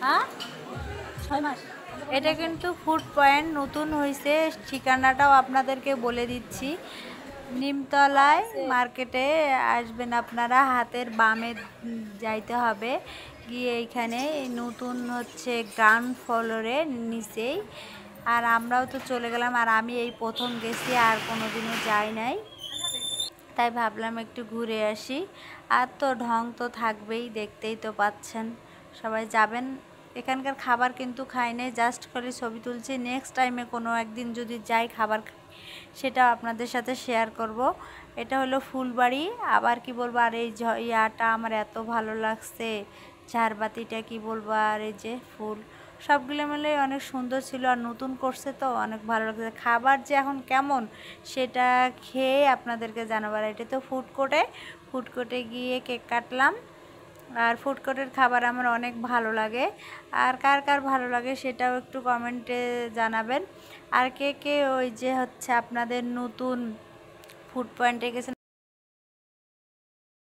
হ্যাঁ 6 মাস। এটা কিন্তু ফুড পয়েন্ট নতুন হয়েছে, ঠিকানাটাও আপনাদেরকে বলে দিচ্ছি। নিমতলায় মার্কেটে আসবেন আপনারা, হাতের বামে যাইতে হবে, গিয়ে এইখানে নতুন হচ্ছে গ্রাউন্ড ফ্লোরে নিচেই। আর আমরাও তো চলে গেলাম, আর আমি এই প্রথম গেছি, আর কোনো দিনও যাই নাই, তাই ভাবলাম একটু ঘুরে আসি। আর তো ঢং তো থাকবেই, দেখতেই তো পাচ্ছেন। সবাই যাবেন। এখানকার খাবার কিন্তু খাই নাই, জাস্ট করে ছবি তুলছি। নেক্সট টাইমে কোনো একদিন যদি যাই খাবার সেটা আপনাদের সাথে শেয়ার করব। এটা হলো ফুলবাড়ি। আবার কি বলবো, আর এই ইয়াটা আমার এত ভালো লাগছে, ঝাড়বাতিটা কি বলবো, আর এই যে ফুল সবগুলো মিলে অনেক সুন্দর ছিল, আর নতুন করছে তো অনেক ভালো লাগছে। খাবার যে এখন কেমন সেটা খেয়ে আপনাদেরকে জানাবার। এটা তো ফুড কোর্টে গিয়ে কেক কাটলাম। আর ফুড কোর্টের খাবার আমার অনেক ভালো লাগে, আর কার কার ভালো লাগে সেটাও একটু কমেন্টে জানাবেন। আর কে কে ওই যে হচ্ছে আপনাদের নতুন ফুড পয়েন্টে গেছেন